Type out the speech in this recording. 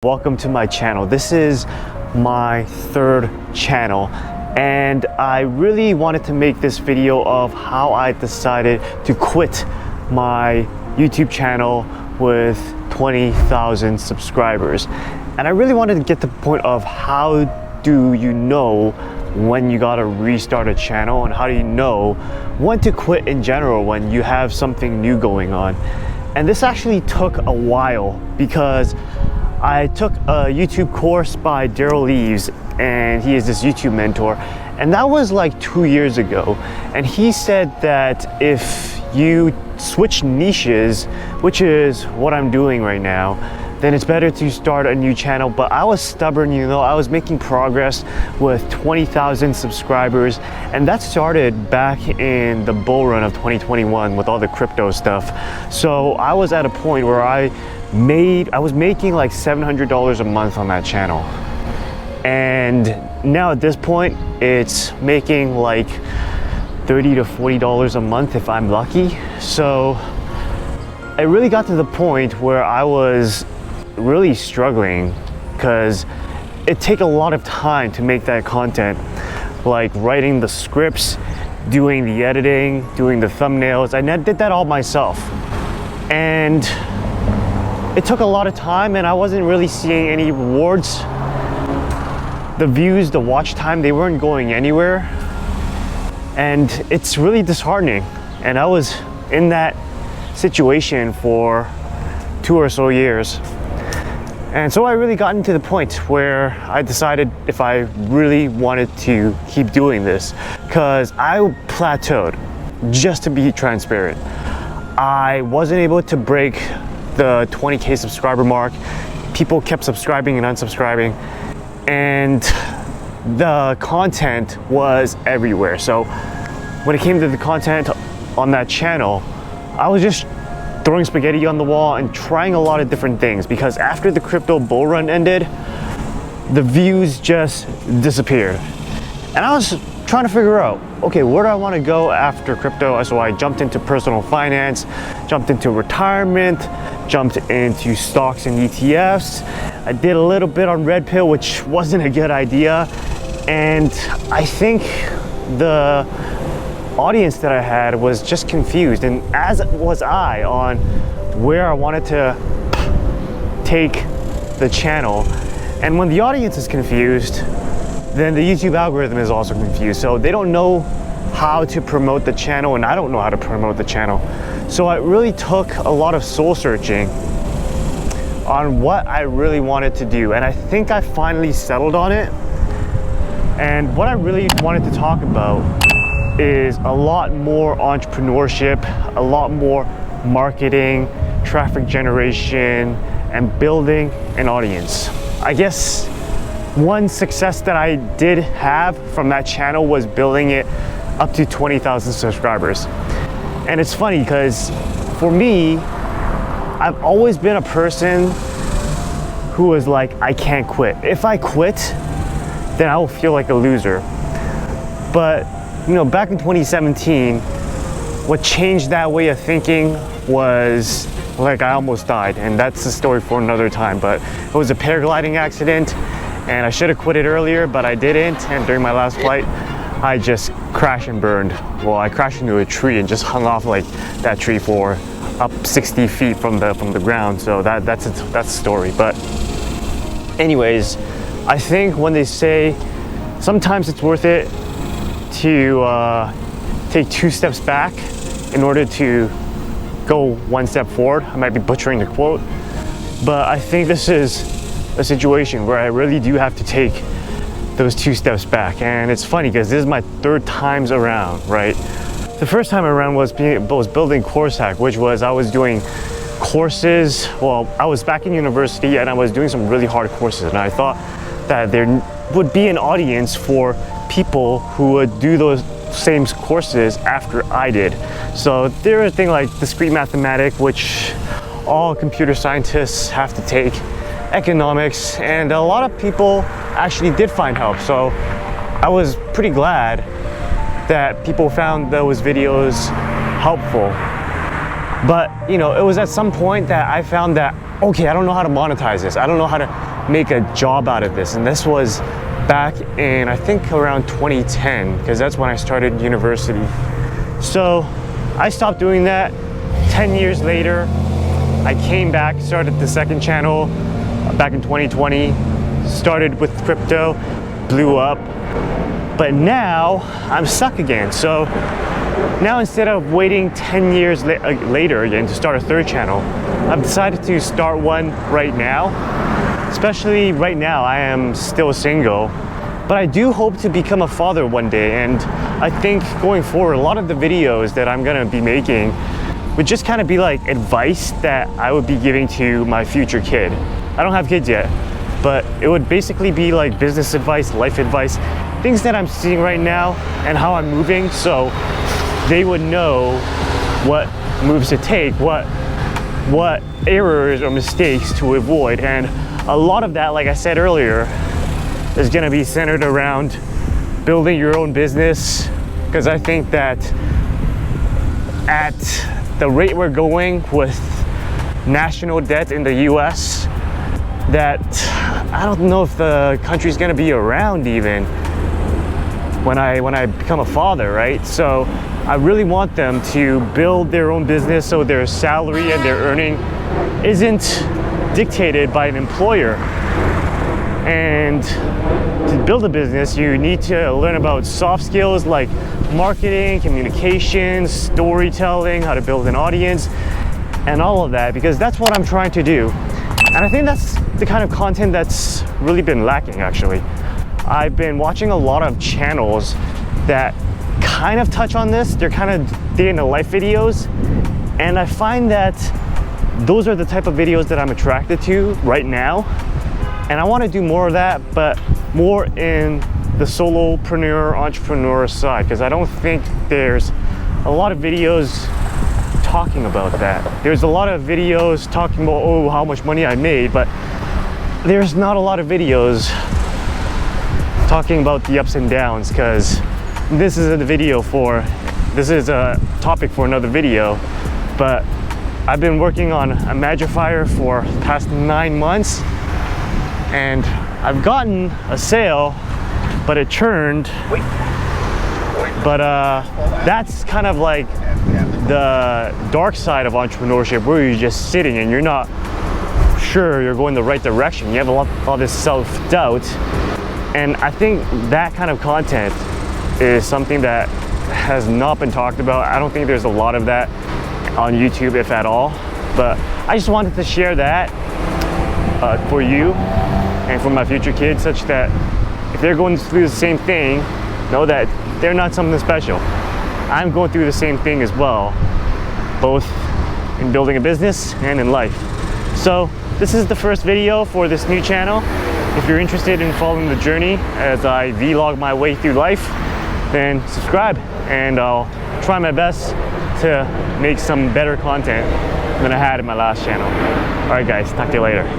Welcome to my channel. This is my third channel and I really wanted to make this video of how I decided to quit my YouTube channel with 20,000 subscribers. And I really wanted to get to the point of how do you know when you gotta restart a channel, and how do you know when to quit in general when you have something new going on. And this actually took a while because I took a YouTube course by Daryl Leaves, and he is this YouTube mentor, and that was like 2 years ago. And he said that if you switch niches, which is what I'm doing right now, then it's better to start a new channel. But I was stubborn, you know, I was making progress with 20,000 subscribers, and that started back in the bull run of 2021 with all the crypto stuff. So I was at a point where I was making like $700 a month on that channel, and now at this point it's making like $30 to $40 a month if I'm lucky. So it really got to the point where I was really struggling because it takes a lot of time to make that content, like writing the scripts, doing the editing, doing the thumbnails. I did that all myself, and it took a lot of time, and I wasn't really seeing any rewards. The views, the watch time, they weren't going anywhere, and it's really disheartening. And I was in that situation for 2 or so years. And so I really got into the point where I decided if I really wanted to keep doing this, because I plateaued. Just to be transparent, I wasn't able to break the 20K subscriber mark. People kept subscribing and unsubscribing, and the content was everywhere. So when it came to the content on that channel, I was just throwing spaghetti on the wall and trying a lot of different things, because after the crypto bull run ended, the views just disappeared. And I was trying to figure out, okay, where do I want to go after crypto? So I jumped into personal finance, jumped into retirement, jumped into stocks and ETFs. I did a little bit on Red Pill, which wasn't a good idea. And I think the audience that I had was just confused, and as was I, on where I wanted to take the channel. And when the audience is confused, then the YouTube algorithm is also confused. So they don't know how to promote the channel, and I don't know how to promote the channel. So it really took a lot of soul searching on what I really wanted to do, and I think I finally settled on it. And what I really wanted to talk about is a lot more entrepreneurship, a lot more marketing, traffic generation, and building an audience. I guess one success that I did have from that channel was building it up to 20,000 subscribers. And it's funny because for me, I've always been a person who was like, I can't quit. If I quit, then I will feel like a loser. But you know, back in 2017, what changed that way of thinking was, like, I almost died, and that's a story for another time. But it was a paragliding accident, and I should have quit it earlier, but I didn't. And during my last flight, I just crashed and burned. Well, I crashed into a tree and just hung off like that tree for up 60 feet from the ground. So that's a story. But anyways, I think when they say sometimes it's worth it to take 2 steps back in order to go 1 step forward. I might be butchering the quote, but I think this is a situation where I really do have to take those 2 steps back. And it's funny because this is my 3rd times around, right? The first time around was building Course Hack, which was I was doing courses. Well, I was back in university and I was doing some really hard courses, and I thought that there would be an audience for people who would do those same courses after I did. So there was a thing like discrete mathematics, which all computer scientists have to take, economics, and a lot of people actually did find help. So I was pretty glad that people found those videos helpful. But you know, it was at some point that I found that, okay, I don't know how to monetize this. I don't know how to make a job out of this. And this was back in, I think, around 2010, because that's when I started university. So I stopped doing that. 10 years later, I came back, started the second channel back in 2020, started with crypto, blew up. But now I'm stuck again. So now instead of waiting 10 years later again to start a third channel, I've decided to start one right now. Especially right now, I am still single, but I do hope to become a father one day. And I think going forward, a lot of the videos that I'm gonna be making would just kind of be like advice that I would be giving to my future kid. I don't have kids yet, but it would basically be like business advice, life advice, things that I'm seeing right now and how I'm moving, so they would know what moves to take, what errors or mistakes to avoid. And a lot of that, like I said earlier, is gonna be centered around building your own business, because I think that at the rate we're going with national debt in the US, that I don't know if the country's gonna be around even when I become a father, right? So I really want them to build their own business so their salary and their earning isn't dictated by an employer. And to build a business, you need to learn about soft skills like marketing, communications, storytelling, how to build an audience, and all of that, because that's what I'm trying to do. And I think that's the kind of content that's really been lacking, actually. I've been watching a lot of channels that kind of touch on this. They're kind of day in the life videos, and I find that those are the type of videos that I'm attracted to right now. And I want to do more of that, but more in the solopreneur, entrepreneur side, because I don't think there's a lot of videos talking about that. There's a lot of videos talking about, oh, how much money I made, but there's not a lot of videos talking about the ups and downs, because this is a topic for another video. But I've been working on a Magifier for the past 9 months, and I've gotten a sale, but it churned. But that's kind of like the dark side of entrepreneurship, where you're just sitting and you're not sure you're going the right direction. You have all this self-doubt. And I think that kind of content is something that has not been talked about. I don't think there's a lot of that on YouTube, if at all. But I just wanted to share that for you and for my future kids, such that if they're going through the same thing, know that they're not something special. I'm going through the same thing as well, both in building a business and in life. So this is the first video for this new channel. If you're interested in following the journey as I vlog my way through life, then subscribe, and I'll try my best to make some better content than I had in my last channel. All right guys, talk to you later.